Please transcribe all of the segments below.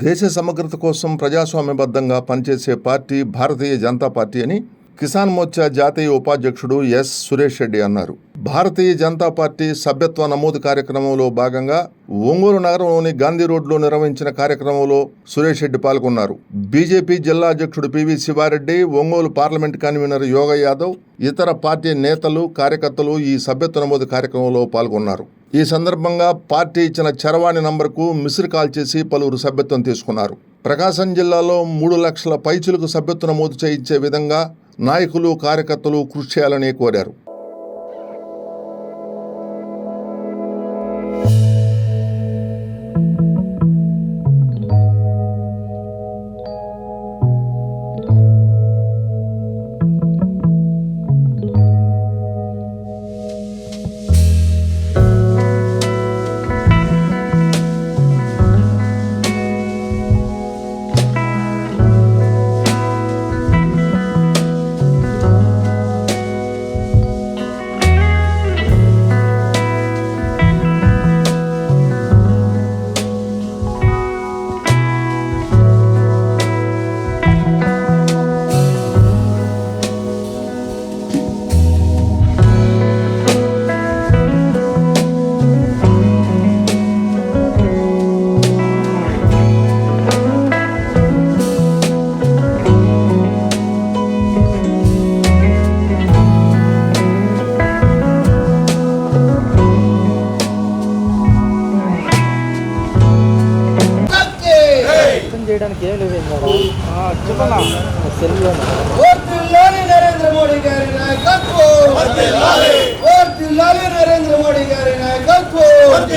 దేశ సమగ్రత కోసం ప్రజాస్వామ్యబద్ధంగా పనిచేసే పార్టీ భారతీయ జనతా పార్టీ అని కిసాన్ మోర్చా జాతీయ ఉపాధ్యక్షుడు ఎస్ సురేష్ రెడ్డి అన్నారు. భారతీయ జనతా పార్టీ సభ్యత్వ నమోదు కార్యక్రమంలో భాగంగా ఒంగోలు నగరంలోని గాంధీ రోడ్లో నిర్వహించిన కార్యక్రమంలో సురేష్ రెడ్డి పాల్గొన్నారు. బీజేపీ జిల్లా అధ్యక్షుడు PV Siva Reddy, Ongole parliament convener Yoga Yadav, ఇతర పార్టీ నేతలు, కార్యకర్తలు ఈ సభ్యత్వ నమోదు కార్యక్రమంలో పాల్గొన్నారు. ఈ సందర్భంగా పార్టీ ఇచ్చిన చరవాణి నంబర్కు మిస్డ్ కాల్ చేసి పలువురు సభ్యత్వం తీసుకున్నారు. ప్రకాశం జిల్లాలో 3 లక్షల పైచులకు సభ్యత్వ నమోదు చేయించే విధంగా నాయకులు, కార్యకర్తలు కృషి చేయాలని కోరారు. చేయడానికి ఏం లేదు చెప్పనా నరేంద్ర మోడీ గారి నాయకత్వం, నరేంద్ర మోడీ గారి నాయకత్వం,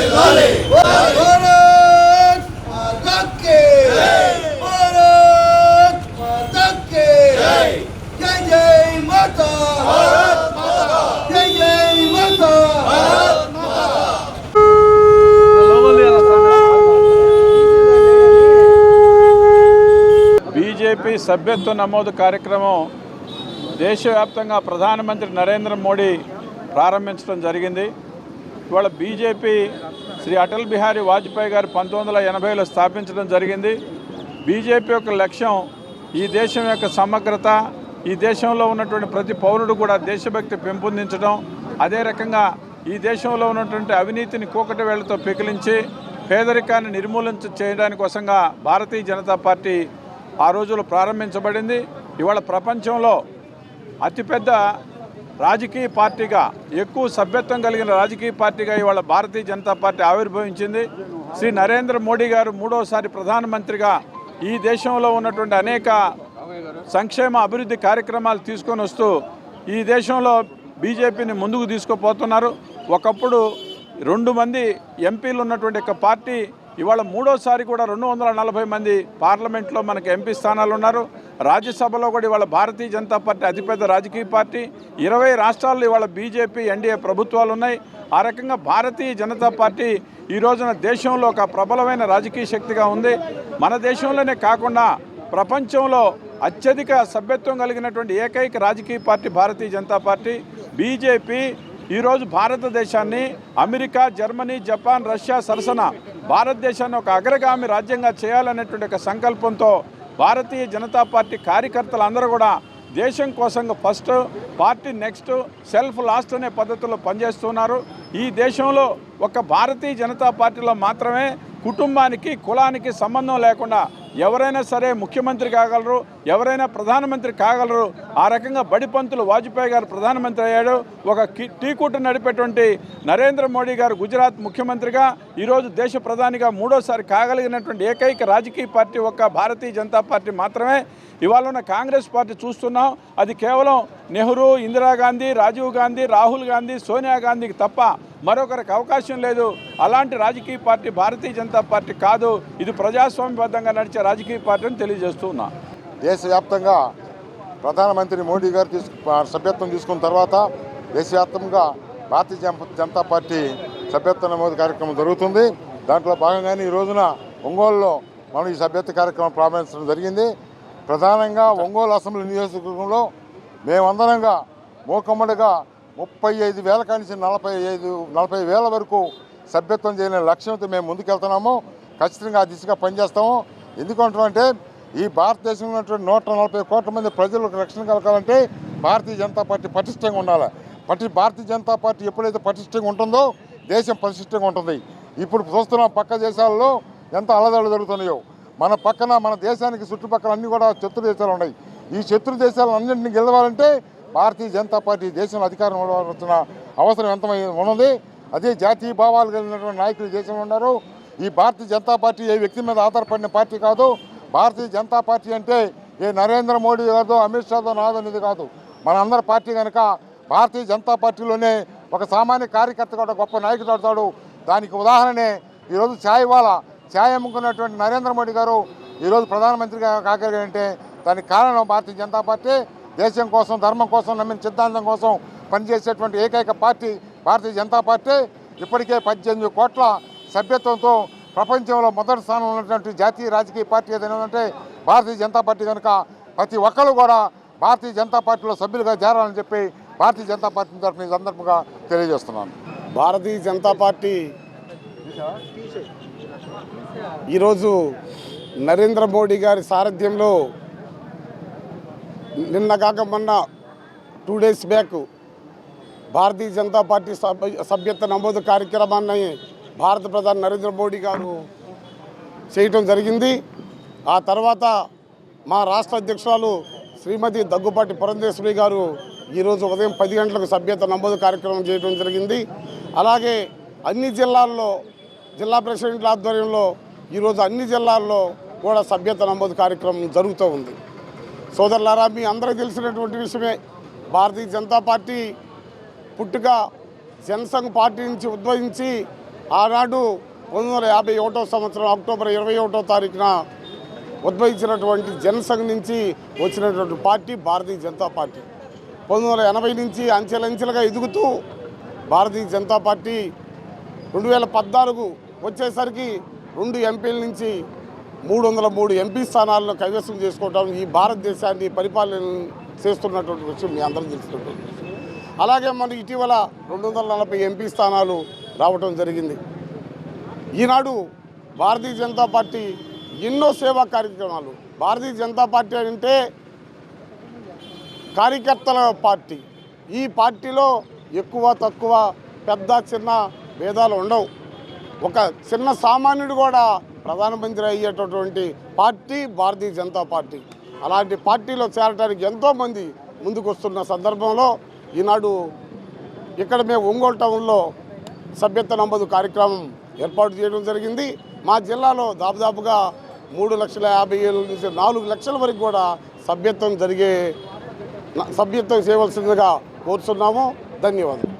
జై జై మాతా, జై జై మాతా. బీజేపీ సభ్యత్వ నమోదు కార్యక్రమం దేశవ్యాప్తంగా ప్రధానమంత్రి నరేంద్ర మోడీ ప్రారంభించడం జరిగింది. ఇవాళ బీజేపీ శ్రీ అటల్ బిహారీ వాజ్పేయి గారు 1980లో స్థాపించడం జరిగింది. బీజేపీ యొక్క లక్ష్యం ఈ దేశం యొక్క సమగ్రత, ఈ దేశంలో ఉన్నటువంటి ప్రతి పౌరుడు కూడా దేశభక్తి పెంపొందించడం, అదే రకంగా ఈ దేశంలో ఉన్నటువంటి అవినీతిని కూకటి వేళ్లతో పెకిలించి పేదరికాన్ని నిర్మూలన చేయడానికి కోసంగా భారతీయ జనతా పార్టీ ఆ రోజుల్లో ప్రారంభించబడింది. ఇవాళ ప్రపంచంలో అతిపెద్ద రాజకీయ పార్టీగా, ఎక్కువ సభ్యత్వం కలిగిన రాజకీయ పార్టీగా ఇవాళ భారతీయ జనతా పార్టీ ఆవిర్భవించింది. శ్రీ నరేంద్ర మోడీ గారు 3వసారి ప్రధానమంత్రిగా ఈ దేశంలో ఉన్నటువంటి అనేక సంక్షేమ అభివృద్ధి కార్యక్రమాలు తీసుకొని వస్తూ ఈ దేశంలో బీజేపీని ముందుకు తీసుకుపోతున్నారు. ఒకప్పుడు 2 మంది ఎంపీలు ఉన్నటువంటి ఒక పార్టీ ఇవాళ 3వసారి కూడా 240 మంది పార్లమెంట్లో మనకు ఎంపీ స్థానాలు ఉన్నారు. రాజ్యసభలో కూడా ఇవాళ భారతీయ జనతా పార్టీ అతిపెద్ద రాజకీయ పార్టీ. 20 రాష్ట్రాల్లో ఇవాళ బీజేపీ, ఎన్డీఏ ప్రభుత్వాలు ఉన్నాయి. ఆ రకంగా భారతీయ జనతా పార్టీ ఈ రోజున దేశంలో ఒక ప్రబలమైన రాజకీయ శక్తిగా ఉంది. మన దేశంలోనే కాకుండా ప్రపంచంలో అత్యధిక సభ్యత్వం కలిగినటువంటి ఏకైక రాజకీయ party Bharatiya Janata party. BJP ఈరోజు భారతదేశాన్ని అమెరికా, జర్మనీ, జపాన్, రష్యా సరసన భారతదేశాన్ని ఒక అగ్రగామి రాజ్యంగా చేయాలనేటువంటి ఒక సంకల్పంతో భారతీయ జనతా పార్టీ కార్యకర్తలు అందరూ కూడా దేశం కోసంగా first, party next, self last అనే పద్ధతిలో పనిచేస్తున్నారు. ఈ దేశంలో ఒక భారతీయ జనతా పార్టీలో మాత్రమే కుటుంబానికి, కులానికి సంబంధం లేకుండా ఎవరైనా సరే ముఖ్యమంత్రి కాగలరు, ఎవరైనా ప్రధానమంత్రి కాగలరు. ఆ రకంగా బడిపంతులు వాజ్పేయి గారు ప్రధానమంత్రి అయ్యాడు. ఒక టీ కొట్టు నడిపేటువంటి నరేంద్ర మోడీ గారు గుజరాత్ ముఖ్యమంత్రిగా, ఈరోజు దేశ ప్రధానిగా 3వసారి కాగలిగినటువంటి ఏకైక రాజకీయ పార్టీ ఒక్క భారతీయ జనతా పార్టీ మాత్రమే. ఇవాళ ఉన్న కాంగ్రెస్ పార్టీ చూస్తున్నాం, అది కేవలం నెహ్రూ, ఇందిరాగాంధీ, రాజీవ్ గాంధీ, రాహుల్ గాంధీ, సోనియా గాంధీకి తప్ప మరొకరికి అవకాశం లేదు. అలాంటి రాజకీయ పార్టీ భారతీయ జనతా పార్టీ కాదు. ఇది ప్రజాస్వామ్యబద్ధంగా నడిచే రాజకీయ పార్టీ అని తెలియజేస్తున్నా. దేశవ్యాప్తంగా ప్రధానమంత్రి మోడీ గారు సభ్యత్వం తీసుకున్న తర్వాత దేశవ్యాప్తంగా భారతీయ జనతా పార్టీ సభ్యత్వ నమోదు కార్యక్రమం జరుగుతుంది. దాంట్లో భాగంగానే ఈ రోజున ఒంగోలులో మనం ఈ సభ్యత్వ కార్యక్రమం ప్రారంభించడం జరిగింది. ప్రధానంగా ఒంగోలు అసెంబ్లీ నియోజకవర్గంలో మేమందరంగా మూకమ్మడిగా 35,000 కానించి 40,000 వరకు సభ్యత్వం చేయని లక్ష్యంతో మేము ముందుకెళ్తున్నాము. ఖచ్చితంగా ఆ దిశగా పనిచేస్తాము. ఎందుకంటే ఈ భారతదేశంలో ఉన్నటువంటి 140 కోట్ల మంది ప్రజలకు రక్షణ కలగాలంటే భారతీయ జనతా పార్టీ పటిష్టంగా ఉండాలి. భారతీయ జనతా పార్టీ ఎప్పుడైతే పటిష్టంగా ఉంటుందో దేశం పటిష్టంగా ఉంటుంది. ఇప్పుడు చూస్తున్నాం పక్క దేశాల్లో ఎంత అలదడులు జరుగుతున్నాయో. మన పక్కన మన దేశానికి చుట్టుపక్కల అన్నీ కూడా శత్రు దేశాలు ఉన్నాయి. ఈ శత్రు దేశాలన్నింటినీ గెలవాలంటే భారతీయ జనతా పార్టీ దేశంలో అధికారం ఇవ్వాల్సిన అవసరం ఎంత ఉన్నది. అదే జాతీయ భావాలు కలిగినటువంటి నాయకులు దేశంలో ఉన్నారు. ఈ భారతీయ జనతా పార్టీ ఏ వ్యక్తి మీద ఆధారపడిన పార్టీ కాదు. భారతీయ జనతా పార్టీ అంటే ఏ నరేంద్ర మోడీ కాదు, అమిత్ షాదో నాదనేది కాదు. మన అందరి పార్టీ కనుక భారతీయ జనతా పార్టీలోనే ఒక సామాన్య కార్యకర్త కూడా గొప్ప నాయకుడు అవుతాడు. దానికి ఉదాహరణే ఈరోజు ఛాయ్ అమ్ముకున్నటువంటి నరేంద్ర మోడీ గారు ఈరోజు ప్రధానమంత్రిగా కాగలిగారంటే దానికి కారణం భారతీయ జనతా పార్టీ. దేశం కోసం, ధర్మం కోసం, నమ్మిన సిద్ధాంతం కోసం పనిచేసేటువంటి ఏకైక పార్టీ భారతీయ జనతా పార్టీ. ఇప్పటికే 18 కోట్ల సభ్యత్వంతో ప్రపంచంలో మొదటి స్థానంలో ఉన్నటువంటి జాతీయ రాజకీయ పార్టీ ఏదైనా అంటే భారతీయ జనతా పార్టీ కనుక ప్రతి ఒక్కరు కూడా భారతీయ జనతా పార్టీలో సభ్యులుగా చేరాలని చెప్పి భారతీయ జనతా పార్టీ తరఫున ఈ సందర్భంగా తెలియజేస్తున్నాను. భారతీయ జనతా పార్టీ ఈరోజు నరేంద్ర మోడీ గారి సారథ్యంలో నిన్న కాక మొన్న 2 days back Bharatiya Janata party సభ్యత్వ నమోదు కార్యక్రమాన్ని భారత ప్రధాని నరేంద్ర మోడీ గారు చేయటం జరిగింది. ఆ తర్వాత మా రాష్ట్ర అధ్యక్షురాలు శ్రీమతి దగ్గుపాటి పురంధేశ్వరి గారు ఈరోజు ఉదయం 10 గంటలకు సభ్యత్వ నమోదు కార్యక్రమం చేయడం జరిగింది. అలాగే అన్ని జిల్లాల్లో జిల్లా ప్రెసిడెంట్ల ఆధ్వర్యంలో ఈరోజు అన్ని జిల్లాల్లో కూడా సభ్యత్వ నమోదు కార్యక్రమం జరుగుతూ ఉంది. సోదరులారా, మీ అందరికీ తెలిసినటువంటి విషయమే, భారతీయ జనతా పార్టీ పుట్టుక జనసంఘ్ పార్టీ నుంచి ఉద్భవించి ఆనాడు 1951వ సంవత్సరం అక్టోబర్ 21వ తారీఖున ఉద్భవించినటువంటి జనసంఘ్ నుంచి వచ్చినటువంటి పార్టీ భారతీయ జనతా పార్టీ. 1980 నుంచి అంచెలంచెలుగా ఎదుగుతూ భారతీయ జనతా పార్టీ 2014 వచ్చేసరికి 2 ఎంపీల నుంచి 303 ఎంపీ స్థానాలను కైవసం చేసుకోవడం ఈ భారతదేశాన్ని పరిపాలన చేస్తున్నటువంటి విషయం మీ అందరికీ తెలిసినటువంటి విషయం. అలాగే మనకి ఇటీవల 240 ఎంపీ స్థానాలు రావటం జరిగింది. ఈనాడు భారతీయ జనతా పార్టీ ఎన్నో సేవా కార్యక్రమాలు. భారతీయ జనతా పార్టీ అంటే కార్యకర్తల పార్టీ. ఈ పార్టీలో ఎక్కువ తక్కువ, పెద్ద చిన్న భేదాలు ఉండవు. ఒక చిన్న సామాన్యుడు కూడా ప్రధానమంత్రి అయ్యేటటువంటి పార్టీ భారతీయ జనతా పార్టీ. అలాంటి పార్టీలో చేరడానికి ఎంతోమంది ముందుకు వస్తున్న సందర్భంలో ఈనాడు ఇక్కడ మేము ఒంగోలు టౌన్లో సభ్యత్వ నమోదు కార్యక్రమం ఏర్పాటు చేయడం జరిగింది. మా జిల్లాలో దాదాపుగా 3,50,000 నుంచి 4 లక్షల వరకు కూడా సభ్యత్వం చేయవలసిందిగా కోరుతున్నాము. ధన్యవాదాలు.